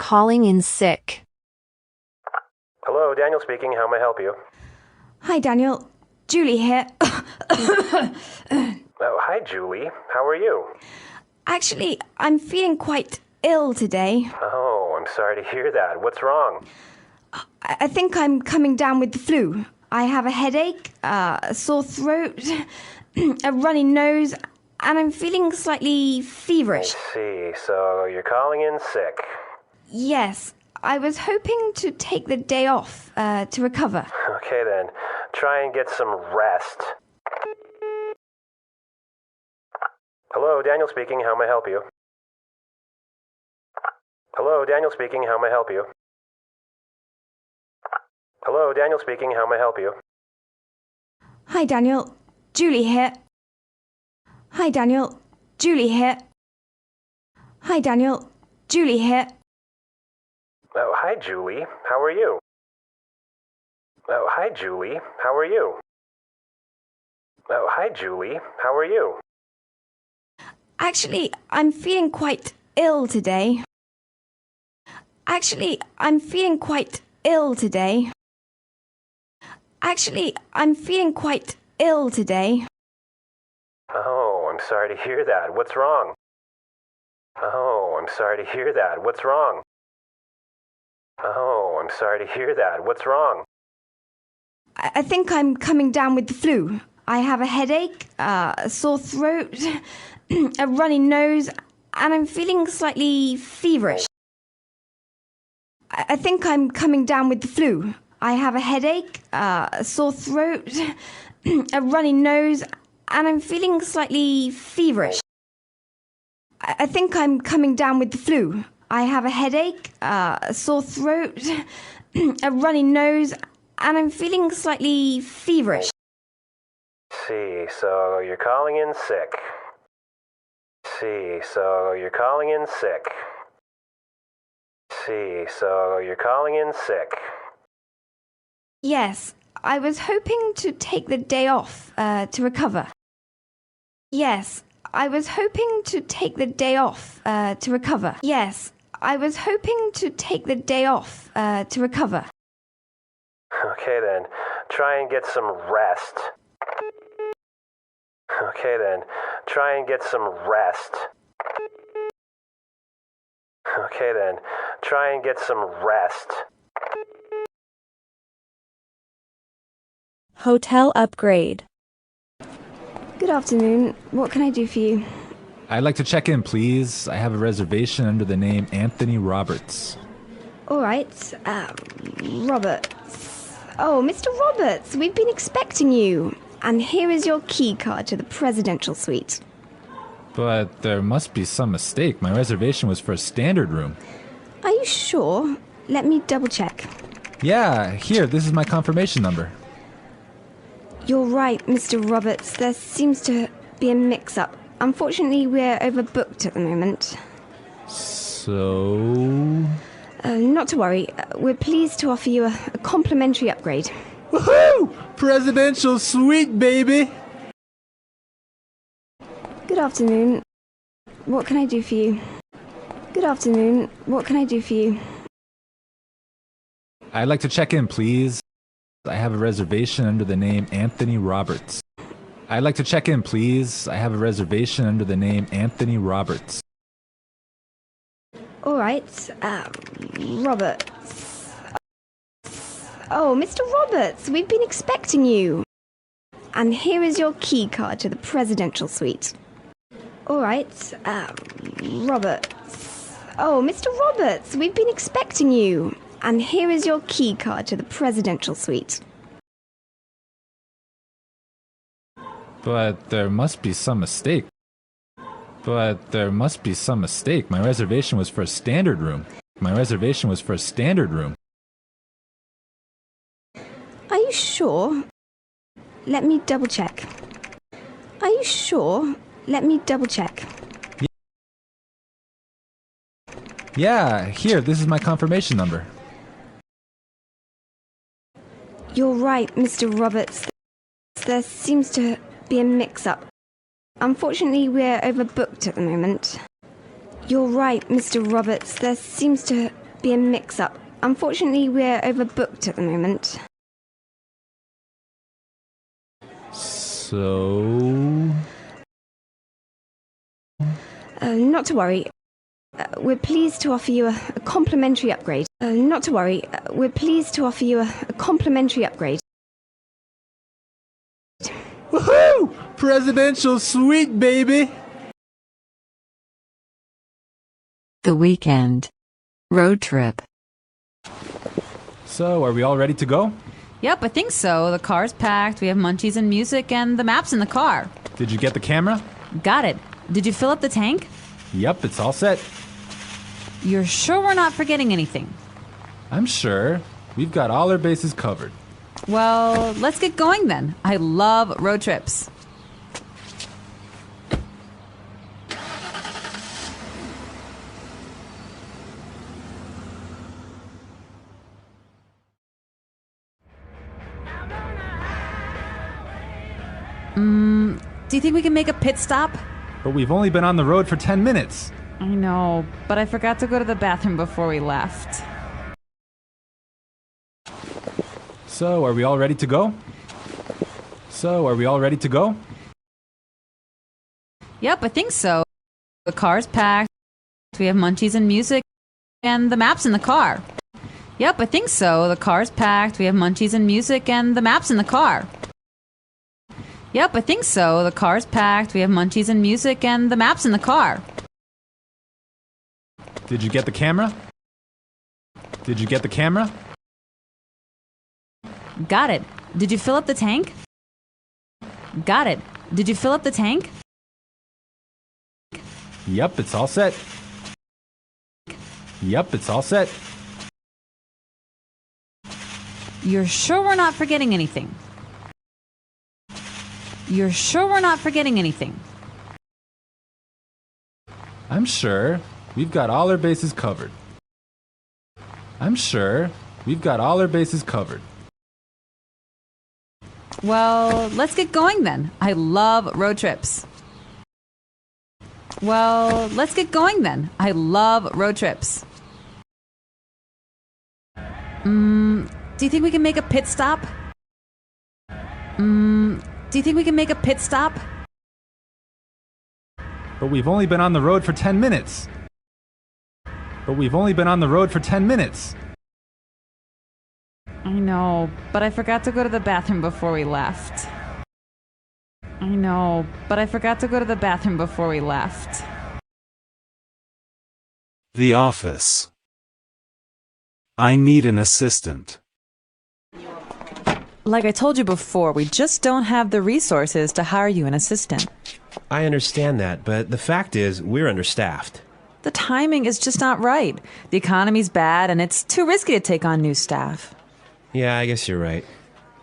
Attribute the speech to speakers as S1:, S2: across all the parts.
S1: calling in sick.
S2: Hello, Daniel speaking. How may I help you?
S3: Hi, Daniel. Julie here.
S2: Oh, hi, Julie. How are you?
S3: Actually, I'm feeling quite ill today.
S2: Oh, I'm sorry to hear that. What's wrong?
S3: I think I'm coming down with the flu. I have a headache, a sore throat, a runny nose, and I'm feeling slightly feverish.
S2: I see. So you're calling in sick.
S3: Yes, I was hoping to take the day off to recover.
S2: Okay, then. Try and get some rest. Hello, Daniel speaking. How may I help you? Hello, Daniel speaking. How may I help you? Hello, Daniel speaking. How may I help you?
S3: Hi, Daniel. Julie here. Hi, Daniel. Julie here. Hi, Daniel. Julie here.
S2: Oh, hi, Julie. How are you? Oh, hi, Julie. How are you? Oh, hi, Julie. How are you?
S3: Actually, I'm feeling quite ill today. Actually, I'm feeling quite ill today. Actually, I'm feeling quite ill today.
S2: Oh, I'm sorry to hear that. What's wrong? Oh, I'm sorry to hear that. What's wrong? Oh, I'm sorry to hear that. What's wrong?
S3: I think I'm coming down with the flu. I have a headache, a sore throat, a runny nose, and I'm feeling slightly feverish. I think I'm coming down with the flu. I have a headache, a sore throat, a runny nose, and I'm feeling slightly feverish. I think I'm coming down with the flu. I have a headache, a sore throat, a runny nose, and I'm feeling slightly feverish.
S2: See, so you're calling in sick. See, so you're calling in sick. See, so you're calling in sick.
S3: Yes, I was hoping to take the day off to recover. Yes, I was hoping to take the day off to recover. Yes, I was hoping to take the day off to recover.
S2: Okay, then. Try and get some rest. Okay, then. Try and get some rest. Okay, then. Try and get some rest.
S1: Hotel upgrade.
S3: Good afternoon. What can I do for you?
S4: I'd like to check in, please. I have a reservation under the name Anthony Roberts.
S3: All right, Roberts. Oh, Mr. Roberts, we've been expecting you. And here is your key card to the presidential suite.
S4: But there must be some mistake. My reservation was for a standard room.
S3: Are you sure? Let me double check.
S4: Yeah, here, this is my confirmation number.
S3: You're right, Mr. Roberts. There seems to be a mix-up. Unfortunately, we're overbooked at the moment.
S4: So...
S3: Not to worry. We're pleased to offer you a complimentary upgrade.
S4: Woohoo! Presidential suite, baby!
S3: Good afternoon. What can I do for you? Good afternoon. What can I do for you?
S4: I'd like to check in, please. I have a reservation under the name Anthony Roberts. I'd like to check in, please. I have a reservation under the name Anthony Roberts.
S3: All right, Roberts. Oh, Mr. Roberts, we've been expecting you. And here is your key card to the presidential suite. All right, Roberts. Oh, Mr. Roberts, we've been expecting you. And here is your key card to the presidential suite.
S4: But there must be some mistake. My reservation was for a standard room.
S3: Are you sure? Let me double check. Are you sure? Let me double check.
S4: Yeah, here, this is my confirmation number.
S3: You're right, Mr. Roberts. There seems to be a mix-up. Unfortunately, we're overbooked at the moment. You're right, Mr. Roberts. There seems to be a mix-up. Unfortunately, we're overbooked at the moment.
S4: So...
S3: Not to worry. We're pleased to offer you a complimentary upgrade. Not to worry. We're pleased to offer you a complimentary upgrade.
S4: Woohoo! Presidential suite, baby!
S5: The weekend. Road trip.
S4: So, are we all ready to go?
S6: Yep, I think so. The car's packed, we have munchies and music, and the map's in the car.
S4: Did you get the camera?
S6: Got it. Did you fill up the tank?
S4: Yep, it's all set.
S6: You're sure we're not forgetting anything?
S4: I'm sure. We've got all our bases covered.
S6: Well, let's get going then. I love road trips. Do you think we can make a pit stop?
S4: But we've only been on the road for 10 minutes.
S6: I know, but I forgot to go to the bathroom before we left.
S4: So, are we all ready to go? So, are we all ready to go?
S6: Yep, I think so. The car's packed, we have munchies and music, and the map's in the car. Yep, I think so. The car's packed, we have munchies and music, and the map's in the car. Yep, I think so. The car's packed, we have munchies and music, and the map's in the car.
S4: Did you get the camera? Did you get the camera?
S6: Got it. Did you fill up the tank? Got it. Did you fill up the tank?
S4: Yep, it's all set. Yep, it's all set.
S6: You're sure we're not forgetting anything? You're sure we're not forgetting anything?
S4: I'm sure. We've got all our bases covered. I'm sure. We've got all our bases covered.
S6: Well, let's get going then. I love road trips. Well, let's get going then. I love road trips. Do you think we can make a pit stop? Do you think we can make a pit stop?
S4: But we've only been on the road for 10 minutes. But we've only been on the road for 10 minutes.
S6: I know, but I forgot to go to the bathroom before we left. I know, but I forgot to go to the bathroom before we left.
S7: The office. I need an assistant.
S8: Like I told you before, we just don't have the resources to hire you an assistant.
S9: I understand that, but the fact is, we're understaffed.
S8: The timing is just not right. The economy's bad, and it's too risky to take on new staff.
S9: Yeah, I guess you're right.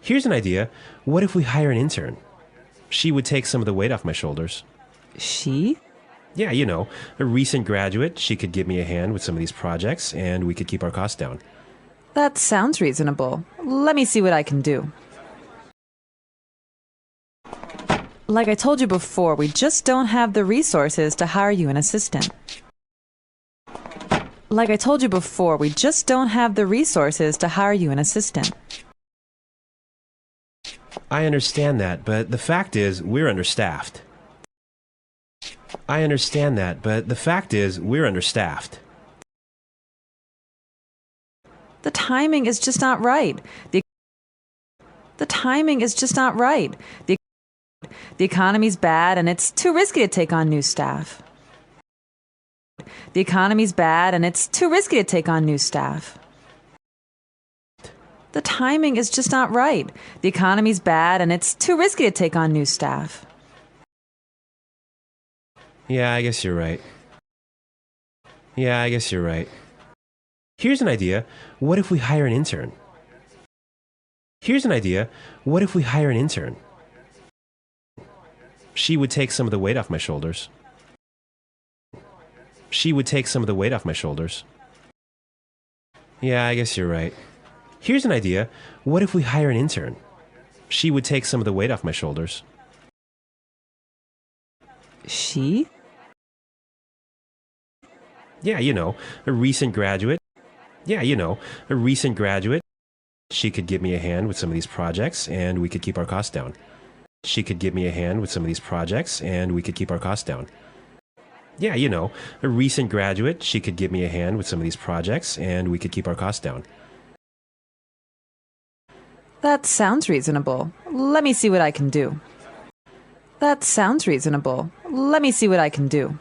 S9: Here's an idea. What if we hire an intern? She would take some of the weight off my shoulders.
S8: She?
S9: Yeah, you know, a recent graduate. She could give me a hand with some of these projects, and we could keep our costs down.
S8: That sounds reasonable. Let me see what I can do. Like I told you before, we just don't have the resources to hire you an assistant. Like I told you before, we just don't have the resources to hire you an assistant.
S9: I understand that, but the fact is, we're understaffed. I understand that, but the fact is, we're understaffed.
S8: The timing is just not right. The timing is just not right. The economy's bad, and it's too risky to take on new staff. The economy's bad, and it's too risky to take on new staff. The timing is just not right. The economy's bad, and it's too risky to take on new staff.
S9: Yeah, I guess you're right. Yeah, I guess you're right. Here's an idea. What if we hire an intern? Here's an idea. What if we hire an intern? She would take some of the weight off my shoulders. She would take some of the weight off my shoulders. Yeah, I guess you're right. Here's an idea. What if we hire an intern? She would take some of the weight off my shoulders.
S8: She?
S9: Yeah, you know, a recent graduate. Yeah, a recent graduate. She could give me a hand with some of these projects and we could keep our costs down. She could give me a hand with some of these projects and we could keep our costs down. Yeah, a recent graduate. She could give me a hand with some of these projects and we could keep our costs down.
S8: That sounds reasonable. Let me see what I can do. That sounds reasonable. Let me see what I can do.